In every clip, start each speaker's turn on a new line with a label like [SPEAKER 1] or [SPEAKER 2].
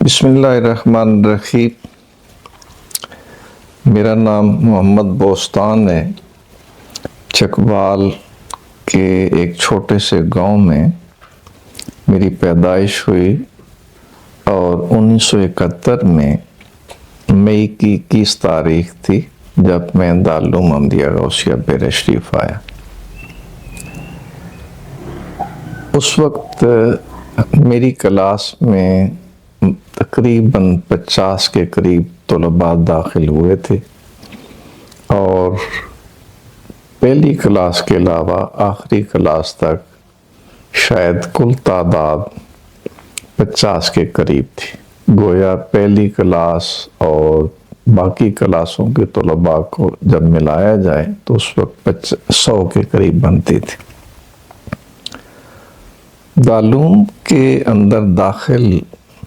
[SPEAKER 1] بسم اللہ الرحمن الرحیم۔ میرا نام محمد بوستان ہے۔ چکوال کے ایک چھوٹے سے گاؤں میں میری پیدائش ہوئی اور 1971 میں مئی کی 21 تاریخ تھی جب میں دارالعلوم احمدیہ غوثیہ پیر شریف آیا۔ اس وقت میری کلاس میں تقریباً 50 کے قریب طلباء داخل ہوئے تھے اور پہلی کلاس کے علاوہ آخری کلاس تک شاید کل تعداد 50 کے قریب تھی۔ گویا پہلی کلاس اور باقی کلاسوں کے طلباء کو جب ملایا جائے تو اس وقت 100 کے قریب بنتی تھی۔ دارالعلوم کے اندر داخل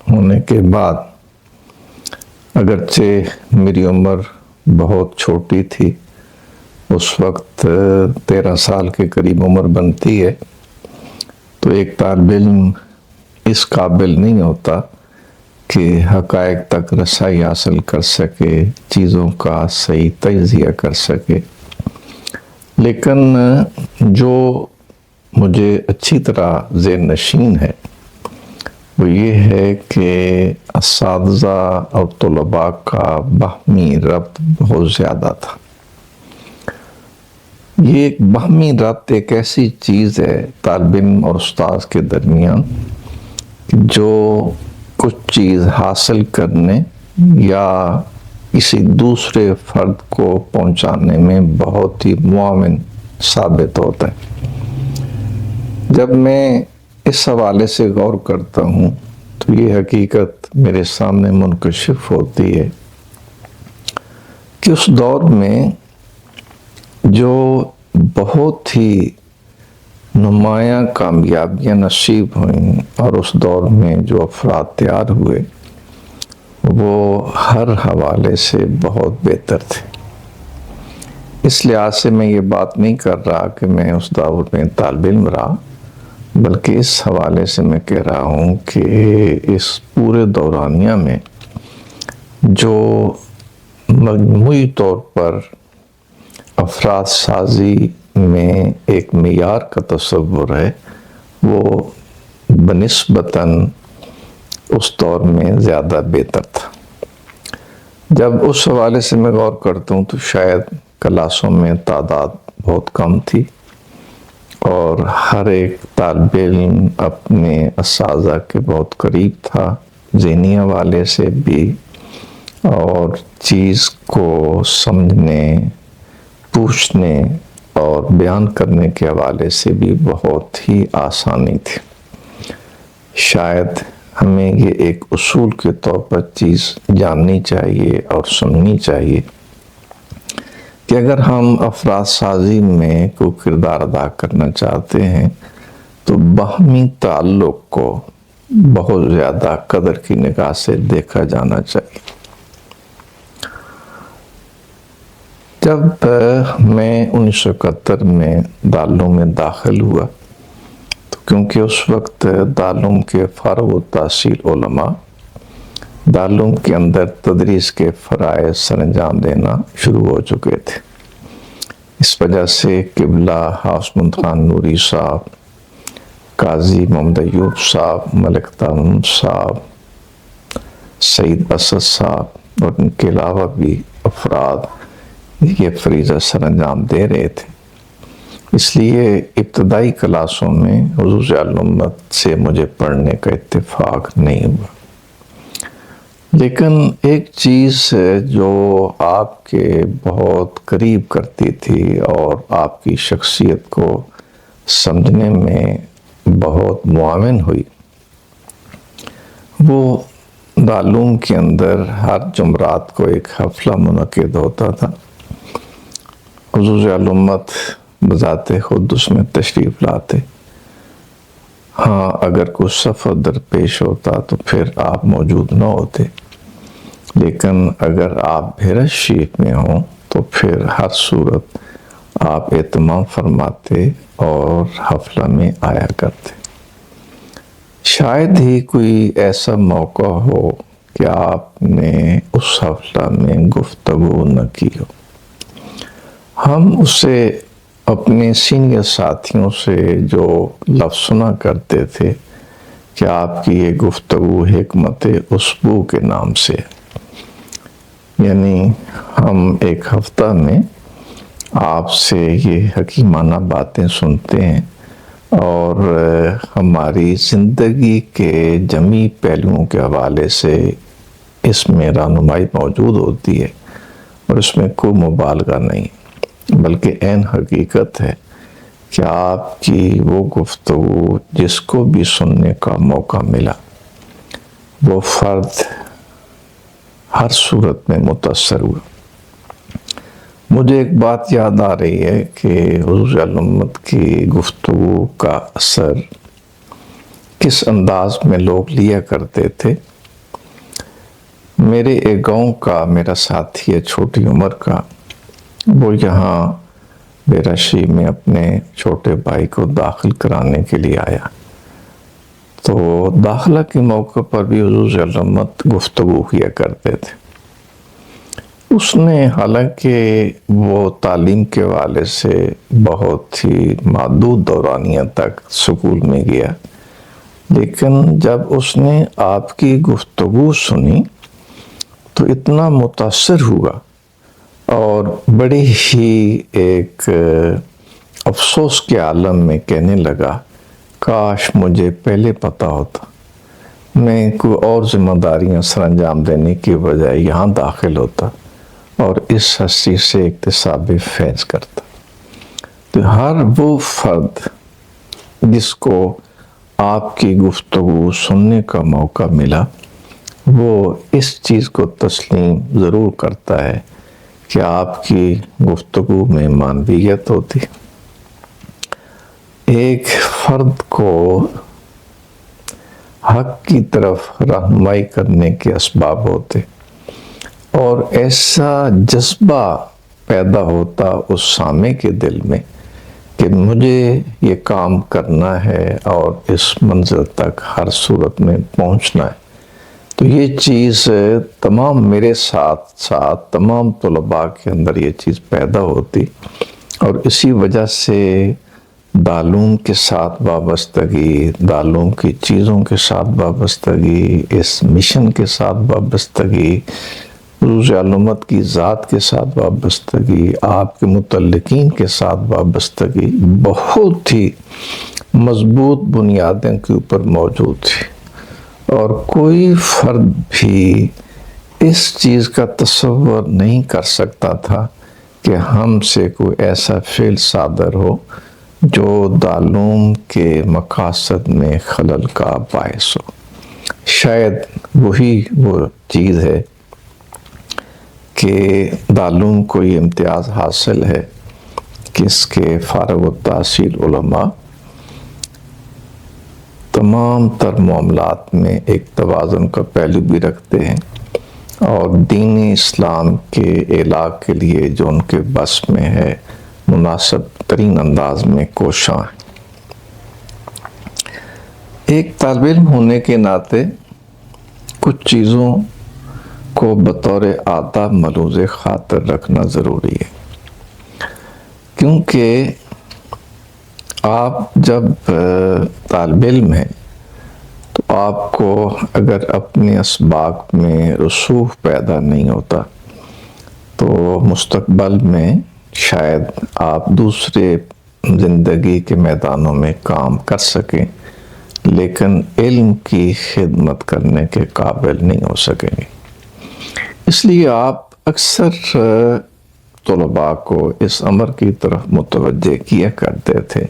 [SPEAKER 1] ہونے کے بعد اگرچہ میری عمر بہت چھوٹی تھی، اس وقت 13 سال کے قریب عمر بنتی ہے، تو ایک طالب علم اس قابل نہیں ہوتا کہ حقائق تک رسائی حاصل کر سکے، چیزوں کا صحیح تجزیہ کر سکے۔ لیکن جو مجھے اچھی طرح ذہن نشین ہے وہ یہ ہے کہ اساتذہ اور طلباء کا باہمی ربط بہت زیادہ تھا۔ یہ ایک باہمی ربط ایک ایسی چیز ہے طالب علم اور استاذ کے درمیان جو کچھ چیز حاصل کرنے یا کسی دوسرے فرد کو پہنچانے میں بہت ہی معاون ثابت ہوتا ہے۔ جب میں اس حوالے سے غور کرتا ہوں تو یہ حقیقت میرے سامنے منکشف ہوتی ہے کہ اس دور میں جو بہت ہی نمایاں کامیابیاں نصیب ہوئیں اور اس دور میں جو افراد تیار ہوئے وہ ہر حوالے سے بہت بہتر تھے۔ اس لحاظ سے میں یہ بات نہیں کر رہا کہ میں اس دور میں طالب علم رہا، بلکہ اس حوالے سے میں کہہ رہا ہوں کہ اس پورے دورانیہ میں جو مجموعی طور پر افراد سازی میں ایک معیار کا تصور ہے وہ بنسبتاً اس دور میں زیادہ بہتر تھا۔ جب اس حوالے سے میں غور کرتا ہوں تو شاید کلاسوں میں تعداد بہت کم تھی اور ہر ایک طالب علم اپنے اساتذہ کے بہت قریب تھا، ذہنی حوالے سے بھی اور چیز کو سمجھنے، پوچھنے اور بیان کرنے کے حوالے سے بھی بہت ہی آسانی تھی۔ شاید ہمیں یہ ایک اصول کے طور پر چیز جاننی چاہیے اور سننی چاہیے کہ اگر ہم افراد سازی میں کوئی کردار ادا کرنا چاہتے ہیں تو باہمی تعلق کو بہت زیادہ قدر کی نگاہ سے دیکھا جانا چاہیے۔ جب میں 1971 میں دارالعلوم میں داخل ہوا تو کیونکہ اس وقت دارالعلوم کے فارغ التحصیل علماء دارالعلوم کے اندر تدریس کے فرائض سر انجام دینا شروع ہو چکے تھے، اس وجہ سے قبلہ حافظ خان نوری صاحب، قاضی محمد ایوب صاحب، ملک تامم صاحب، سعید اسد صاحب اور ان کے علاوہ بھی افراد یہ فریضہ سر انجام دے رہے تھے۔ اس لیے ابتدائی کلاسوں میں حضور علامت سے مجھے پڑھنے کا اتفاق نہیں ہوا، لیکن ایک چیز جو آپ کے بہت قریب کرتی تھی اور آپ کی شخصیت کو سمجھنے میں بہت معاون ہوئی، وہ دارالعلوم کے اندر ہر جمعرات کو ایک حفلہ منعقد ہوتا تھا۔ حضور علامت بذات خود اس میں تشریف لاتے، ہاں اگر کوئی سفر درپیش ہوتا تو پھر آپ موجود نہ ہوتے، لیکن اگر آپ بھیرش شریف میں ہوں تو پھر ہر صورت آپ اہتمام فرماتے اور حفلہ میں آیا کرتے۔ شاید ہی کوئی ایسا موقع ہو کہ آپ نے اس حفلہ میں گفتگو نہ کی ہو۔ ہم اسے اپنے سینئر ساتھیوں سے جو لفظ سنا کرتے تھے کہ آپ کی یہ گفتگو حکمت اسبوع کے نام سے، یعنی ہم ایک ہفتہ میں آپ سے یہ حکیمانہ باتیں سنتے ہیں اور ہماری زندگی کے جمی پہلوؤں کے حوالے سے اس میں رہنمائی موجود ہوتی ہے، اور اس میں کوئی مبالغہ نہیں بلکہ عین حقیقت ہے کہ آپ کی وہ گفتگو جس کو بھی سننے کا موقع ملا وہ فرد ہر صورت میں متاثر ہوا۔ مجھے ایک بات یاد آ رہی ہے کہ حضور علامت کی گفتگو کا اثر کس انداز میں لوگ لیا کرتے تھے۔ میرے ایک گاؤں کا میرا ساتھی ہے چھوٹی عمر کا، وہ یہاں بیرشی میں اپنے چھوٹے بھائی کو داخل کرانے کے لیے آیا، تو داخلہ کے موقع پر بھی حضور علامت گفتگو کیا کرتے تھے۔ اس نے حالانکہ وہ تعلیم کے حوالے سے بہت ہی محدود دورانیہ تک سکول میں گیا، لیکن جب اس نے آپ کی گفتگو سنی تو اتنا متاثر ہوا اور بڑی ہی ایک افسوس کے عالم میں کہنے لگا، کاش مجھے پہلے پتہ ہوتا، میں کوئی اور ذمہ داریاں سر انجام دینے کی بجائے یہاں داخل ہوتا اور اس ہستی سے اکتساب فیض کرتا۔ تو ہر وہ فرد جس کو آپ کی گفتگو سننے کا موقع ملا وہ اس چیز کو تسلیم ضرور کرتا ہے کہ آپ کی گفتگو میں معنویت ہوتی، ایک فرد کو حق کی طرف رہنمائی کرنے کے اسباب ہوتے، اور ایسا جذبہ پیدا ہوتا اس سامع کے دل میں کہ مجھے یہ کام کرنا ہے اور اس منزل تک ہر صورت میں پہنچنا ہے۔ تو یہ چیز تمام میرے ساتھ ساتھ تمام طلباء کے اندر یہ چیز پیدا ہوتی، اور اسی وجہ سے دارالعلوم کے ساتھ وابستگی، دارالعلوم کی چیزوں کے ساتھ وابستگی، اس مشن کے ساتھ وابستگی، حضور علامت کی ذات کے ساتھ وابستگی، آپ کے متعلقین کے ساتھ وابستگی بہت ہی مضبوط بنیادیں کے اوپر موجود تھی، اور کوئی فرد بھی اس چیز کا تصور نہیں کر سکتا تھا کہ ہم سے کوئی ایسا فعل صادر ہو جو دارالعلوم کے مقاصد میں خلل کا باعث ہو۔ شاید وہی وہ چیز ہے کہ دارالعلوم کو یہ امتیاز حاصل ہے کہ اس کے فارغ التحصیل علماء تمام تر معاملات میں ایک توازن کا پہلو بھی رکھتے ہیں، اور دین اسلام کے اعلاء کے لیے جو ان کے بس میں ہے مناسب ترین انداز میں کوشاں ہیں۔ ایک طالب علم ہونے کے ناطے کچھ چیزوں کو بطور آداب ملحوظ خاطر رکھنا ضروری ہے، کیونکہ آپ جب طالب علم ہیں تو آپ کو اگر اپنے اسباق میں رسوخ پیدا نہیں ہوتا تو مستقبل میں شاید آپ دوسرے زندگی کے میدانوں میں کام کر سکیں لیکن علم کی خدمت کرنے کے قابل نہیں ہو سکیں گے۔ اس لیے آپ اکثر طلباء کو اس امر کی طرف متوجہ کیا کرتے تھے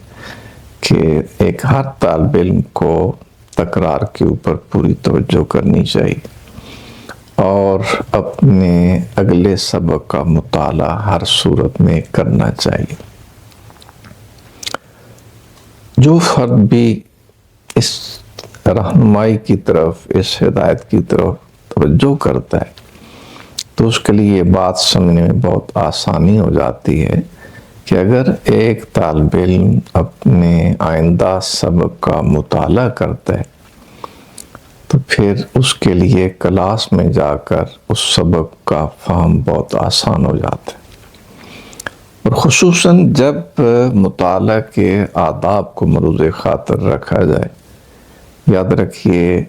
[SPEAKER 1] کہ ایک ہر طالب علم کو تکرار کے اوپر پوری توجہ کرنی چاہیے اور اپنے اگلے سبق کا مطالعہ ہر صورت میں کرنا چاہیے۔ جو فرد بھی اس رہنمائی کی طرف، اس ہدایت کی طرف توجہ کرتا ہے تو اس کے لیے یہ بات سمجھنے میں بہت آسانی ہو جاتی ہے کہ اگر ایک طالب علم اپنے آئندہ سبق کا مطالعہ کرتا ہے تو پھر اس کے لیے کلاس میں جا کر اس سبق کا فہم بہت آسان ہو جاتا ہے۔ اور خصوصاً جب مطالعہ کے آداب کو مروز خاطر رکھا جائے۔ یاد رکھیے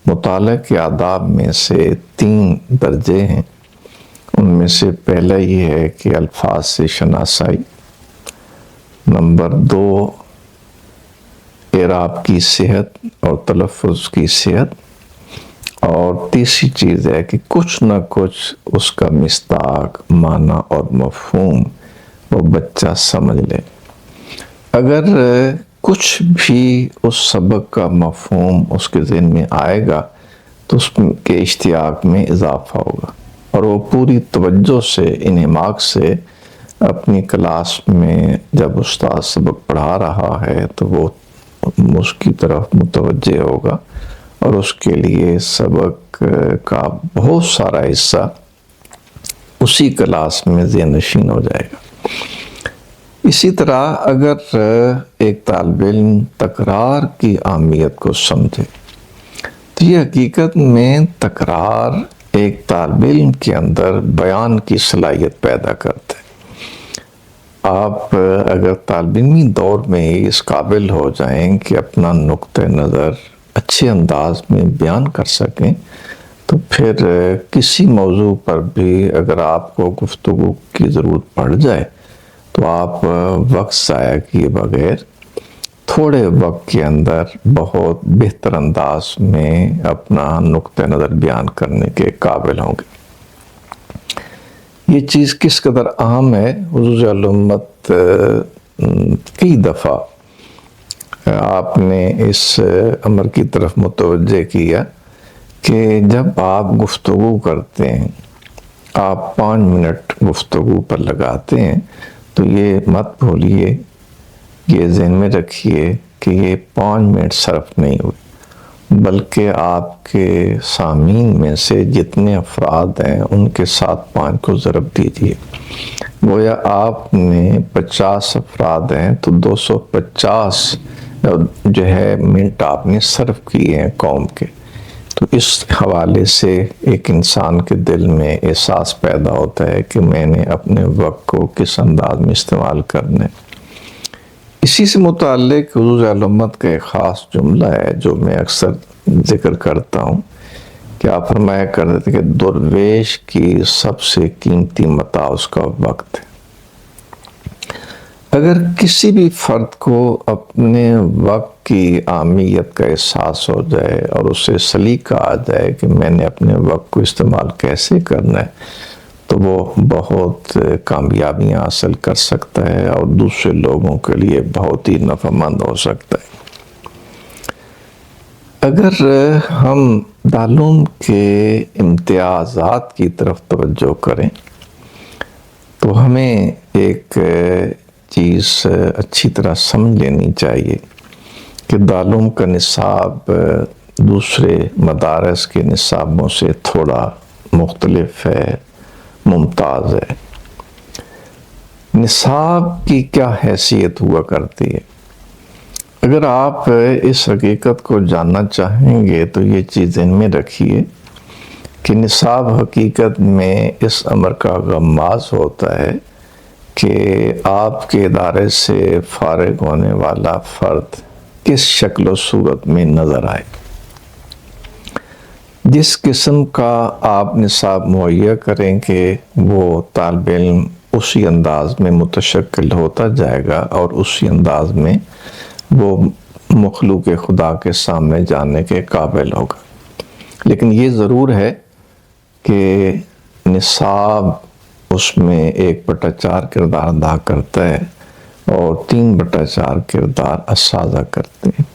[SPEAKER 1] مطالعہ کے آداب میں سے 3 درجے ہیں۔ ان میں سے پہلا یہ ہے کہ الفاظ سے شناسائی، نمبر 2 اعراب کی صحت اور تلفظ کی صحت، اور تیسری چیز ہے کہ کچھ نہ کچھ اس کا مصداق، معنی اور مفہوم وہ بچہ سمجھ لے۔ اگر کچھ بھی اس سبق کا مفہوم اس کے ذہن میں آئے گا تو اس کے اشتیاق میں اضافہ ہوگا، اور وہ پوری توجہ سے، انہماک سے اپنی کلاس میں جب استاد سبق پڑھا رہا ہے تو وہ اس کی طرف متوجہ ہوگا، اور اس کے لیے سبق کا بہت سارا حصہ اسی کلاس میں ذہن نشین ہو جائے گا۔ اسی طرح اگر ایک طالب علم تکرار کی اہمیت کو سمجھے تو یہ حقیقت میں تکرار ایک طالب علم کے اندر بیان کی صلاحیت پیدا کرتا ہے۔ آپ اگر طالب علمی دور میں ہی اس قابل ہو جائیں کہ اپنا نقطہ نظر اچھے انداز میں بیان کر سکیں تو پھر کسی موضوع پر بھی اگر آپ کو گفتگو کی ضرورت پڑ جائے تو آپ وقت ضائع کیے بغیر تھوڑے وقت کے اندر بہت بہتر انداز میں اپنا نقطہ نظر بیان کرنے کے قابل ہوں گے۔ یہ چیز کس قدر اہم ہے، حضور علیہ امت کئی دفعہ آپ نے اس امر کی طرف متوجہ کیا کہ جب آپ گفتگو کرتے ہیں، آپ 5 منٹ گفتگو پر لگاتے ہیں تو یہ مت بھولیے، یہ ذہن میں رکھیے کہ یہ 5 منٹ صرف نہیں ہوئی، بلکہ آپ کے سامعین میں سے جتنے افراد ہیں ان کے ساتھ 5 کو ضرب دیجئے، گویا آپ نے 50 افراد ہیں تو 250 جو ہے منٹ آپ نے صرف کیے ہیں قوم کے۔ تو اس حوالے سے ایک انسان کے دل میں احساس پیدا ہوتا ہے کہ میں نے اپنے وقت کو کس انداز میں استعمال کرنا ہے۔ اسی سے متعلق حضور علیہ امت کا ایک خاص جملہ ہے جو میں اکثر ذکر کرتا ہوں کہ آپ فرمایا کرتے تھے کہ درویش کی سب سے قیمتی متاع اس کا وقت ہے۔ اگر کسی بھی فرد کو اپنے وقت کی اہمیت کا احساس ہو جائے اور اسے سلیقہ آ جائے کہ میں نے اپنے وقت کو استعمال کیسے کرنا ہے تو وہ بہت کامیابیاں حاصل کر سکتا ہے اور دوسرے لوگوں کے لیے بہت ہی نفع مند ہو سکتا ہے۔ اگر ہم دارالعلوم کے امتیازات کی طرف توجہ کریں تو ہمیں ایک چیز اچھی طرح سمجھ لینی چاہیے کہ دارالعلوم کا نصاب دوسرے مدارس کے نصابوں سے تھوڑا مختلف ہے، ممتاز ہے۔ نصاب کی کیا حیثیت ہوا کرتی ہے؟ اگر آپ اس حقیقت کو جاننا چاہیں گے تو یہ چیز ذہن میں رکھیے کہ نصاب حقیقت میں اس امر کا غماز ہوتا ہے کہ آپ کے ادارے سے فارغ ہونے والا فرد کس شکل و صورت میں نظر آئے۔ جس قسم کا آپ نصاب مہیا کریں کہ وہ طالب علم اسی انداز میں متشکل ہوتا جائے گا اور اسی انداز میں وہ مخلوق خدا کے سامنے جانے کے قابل ہوگا۔ لیکن یہ ضرور ہے کہ نصاب اس میں 1/4 کردار ادا کرتا ہے اور 3/4 کردار اساتذہ کرتے ہیں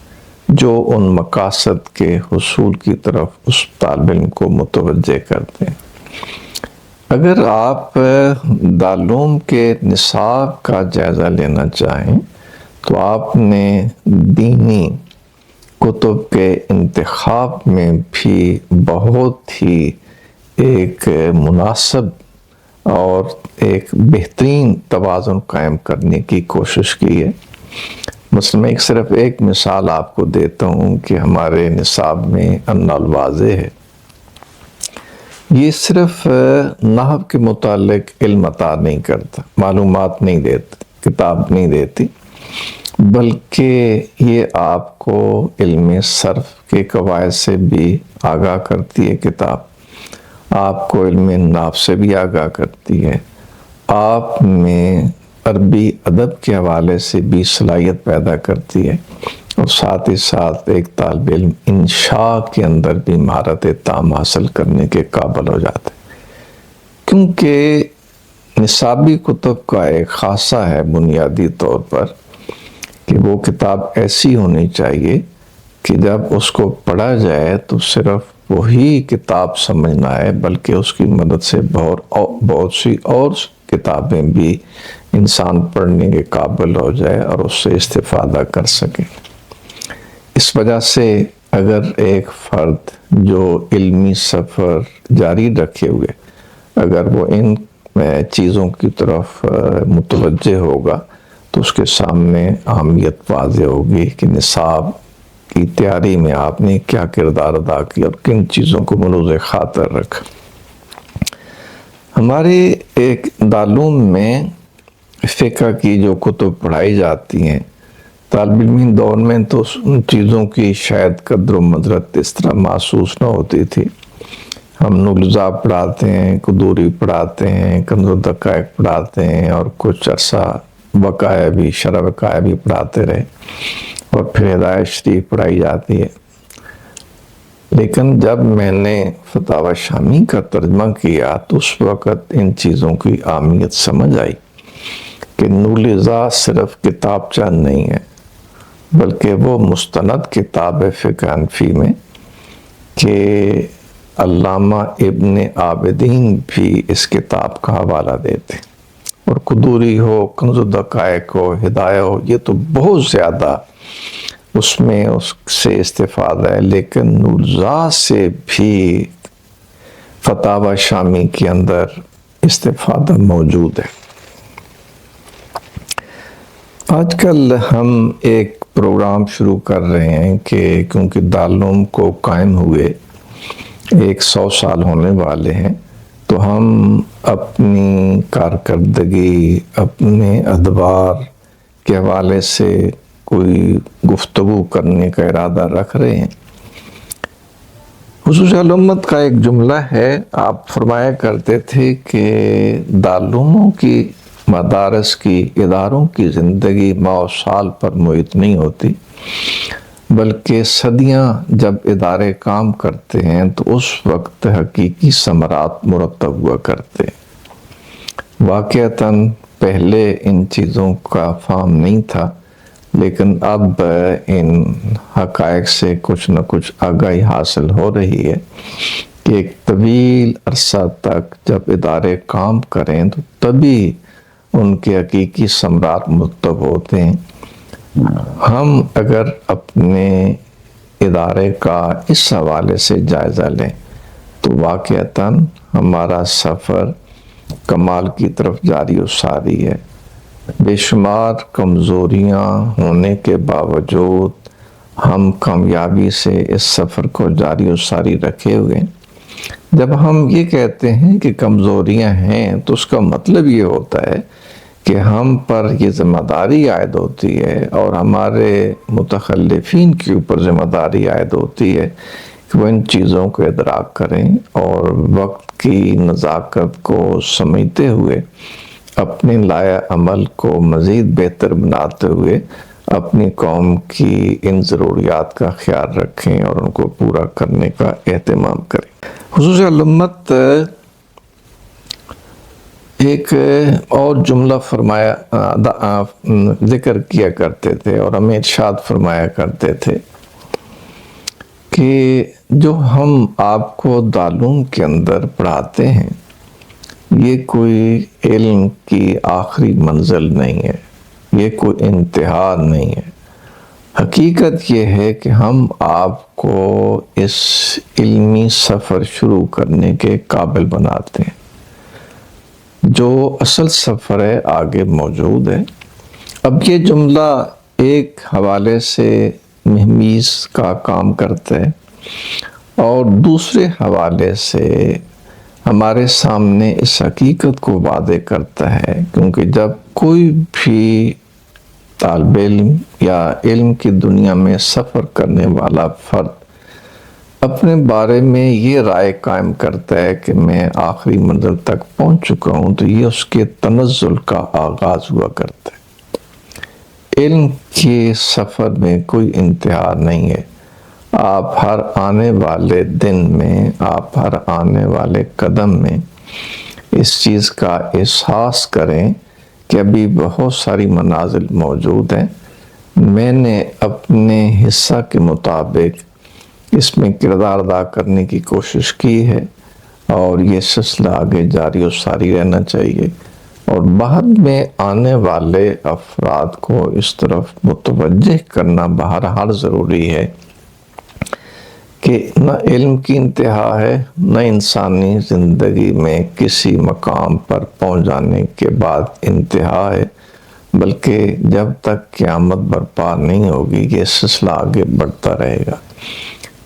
[SPEAKER 1] جو ان مقاصد کے حصول کی طرف اس طالب علم کو متوجہ کرتے ہیں۔ اگر آپ دارالعلوم کے نصاب کا جائزہ لینا چاہیں تو آپ نے دینی کتب کے انتخاب میں بھی بہت ہی ایک مناسب اور ایک بہترین توازن قائم کرنے کی کوشش کی ہے۔ مثلا میں صرف ایک مثال آپ کو دیتا ہوں کہ ہمارے نصاب میں ان الواضح ہے، یہ صرف نحو کے متعلق علم عطا نہیں کرتا، معلومات نہیں دیتا، کتاب نہیں دیتی، بلکہ یہ آپ کو علم صرف کے قواعد سے بھی آگاہ کرتی ہے کتاب، آپ کو علم نحو سے بھی آگاہ کرتی ہے، آپ میں عربی ادب کے حوالے سے بھی صلاحیت پیدا کرتی ہے، اور ساتھ ہی ساتھ ایک طالب علم انشاء کے اندر بھی مہارت تام حاصل کرنے کے قابل ہو جاتے ہیں، کیونکہ نصابی کتب کا ایک خاصہ ہے بنیادی طور پر کہ وہ کتاب ایسی ہونی چاہیے کہ جب اس کو پڑھا جائے تو صرف وہی کتاب سمجھنا ہے، بلکہ اس کی مدد سے بہت سی اور کتابیں بھی انسان پڑھنے کے قابل ہو جائے اور اس سے استفادہ کر سکے۔ اس وجہ سے اگر ایک فرد جو علمی سفر جاری رکھے ہوئے اگر وہ ان چیزوں کی طرف متوجہ ہوگا تو اس کے سامنے اہمیت واضح ہوگی کہ نصاب کی تیاری میں آپ نے کیا کردار ادا کیا اور کن چیزوں کو ملحوظ خاطر رکھا۔ ہمارے ایک دارالعلوم میں فقہ کی جو کتب پڑھائی جاتی ہیں، طالب علمی دور میں تو ان چیزوں کی شاید قدر و مدرت اس طرح محسوس نہ ہوتی تھی۔ ہم نغزا پڑھاتے ہیں، قدوری پڑھاتے ہیں، کنز الدقائق پڑھاتے ہیں، اور کچھ عرصہ وقائع بھی، شرح وقائع بھی پڑھاتے رہے، اور پھر ہدایت شریف پڑھائی جاتی ہے۔ لیکن جب میں نے فتاوی شامی کا ترجمہ کیا تو اس وقت ان چیزوں کی اہمیت سمجھ آئی کہ نغزا صرف کتابچہ نہیں ہے، بلکہ وہ مستند کتاب ہے فقہ حنفی میں کہ علامہ ابن عابدین بھی اس کتاب کا حوالہ دیتے، اور قدوری ہو، کنز الدقائق ہو، ہدایہ ہو، یہ تو بہت زیادہ اس میں اس سے استفادہ ہے، لیکن نغزا سے بھی فتاوی شامی کے اندر استفادہ موجود ہے۔ آج کل ہم ایک پروگرام شروع کر رہے ہیں کہ کیونکہ دارالعلوم کو قائم ہوئے 100 سال ہونے والے ہیں، تو ہم اپنی کارکردگی، اپنے ادوار کے حوالے سے کوئی گفتگو کرنے کا ارادہ رکھ رہے ہیں۔ حضور علامت کا ایک جملہ ہے، آپ فرمایا کرتے تھے کہ دارالعلوموں کی، مدارس کی، اداروں کی زندگی ماہ و سال پر محیط نہیں ہوتی، بلکہ صدیاں جب ادارے کام کرتے ہیں تو اس وقت حقیقی ثمرات مرتب ہوا کرتے ہیں۔ واقعتاً پہلے ان چیزوں کا فہم نہیں تھا، لیکن اب ان حقائق سے کچھ نہ کچھ آگاہی حاصل ہو رہی ہے کہ ایک طویل عرصہ تک جب ادارے کام کریں تو تبھی ان کے حقیقی ثمرات مرتب ہوتے ہیں۔ ہم اگر اپنے ادارے کا اس حوالے سے جائزہ لیں تو واقعتاً ہمارا سفر کمال کی طرف جاری و ساری ہے۔ بے شمار کمزوریاں ہونے کے باوجود ہم کامیابی سے اس سفر کو جاری و ساری رکھے ہوئے ہیں۔ جب ہم یہ کہتے ہیں کہ کمزوریاں ہیں تو اس کا مطلب یہ ہوتا ہے کہ ہم پر یہ ذمہ داری عائد ہوتی ہے، اور ہمارے متخلفین کے اوپر ذمہ داری عائد ہوتی ہے کہ وہ ان چیزوں کو ادراک کریں اور وقت کی نزاکت کو سمجھتے ہوئے اپنے لائحہ عمل کو مزید بہتر بناتے ہوئے اپنی قوم کی ان ضروریات کا خیال رکھیں اور ان کو پورا کرنے کا اہتمام کریں۔ حضور علامت ایک اور جملہ ذکر کیا کرتے تھے اور ہمیں ارشاد فرمایا کرتے تھے کہ جو ہم آپ کو دارالعلوم کے اندر پڑھاتے ہیں یہ کوئی علم کی آخری منزل نہیں ہے، یہ کوئی انتہا نہیں ہے۔ حقیقت یہ ہے کہ ہم آپ کو اس علمی سفر شروع کرنے کے قابل بناتے ہیں۔ جو اصل سفر ہے آگے موجود ہے۔ اب یہ جملہ ایک حوالے سے مہمیز کا کام کرتا ہے اور دوسرے حوالے سے ہمارے سامنے اس حقیقت کو واضح کرتا ہے، کیونکہ جب کوئی بھی طالب علم یا علم کی دنیا میں سفر کرنے والا فرد اپنے بارے میں یہ رائے قائم کرتا ہے کہ میں آخری منزل تک پہنچ چکا ہوں، تو یہ اس کے تنزل کا آغاز ہوا کرتا ہے۔ علم کے سفر میں کوئی انتہا نہیں ہے۔ آپ ہر آنے والے دن میں، آپ ہر آنے والے قدم میں اس چیز کا احساس کریں کہ ابھی بہت ساری منازل موجود ہیں، میں نے اپنے حصہ کے مطابق اس میں کردار ادا کرنے کی کوشش کی ہے اور یہ سلسلہ آگے جاری و ساری رہنا چاہیے، اور بعد میں آنے والے افراد کو اس طرف متوجہ کرنا بہرحال ضروری ہے کہ نہ علم کی انتہا ہے، نہ انسانی زندگی میں کسی مقام پر پہنچ جانے کے بعد انتہا ہے، بلکہ جب تک قیامت برپا نہیں ہوگی یہ سلسلہ آگے بڑھتا رہے گا۔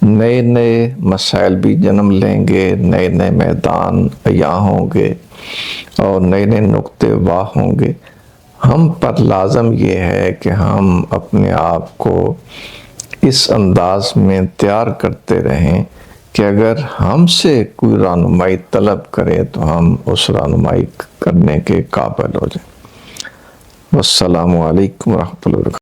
[SPEAKER 1] نئے نئے مسائل بھی جنم لیں گے، نئے نئے میدان عیاں ہوں گے اور نئے نئے نقطے واہ ہوں گے۔ ہم پر لازم یہ ہے کہ ہم اپنے آپ کو اس انداز میں تیار کرتے رہیں کہ اگر ہم سے کوئی رہنمائی طلب کرے تو ہم اس رہنمائی کرنے کے قابل ہو جائیں۔ والسلام علیکم ورحمۃ اللہ وبرکاتہ۔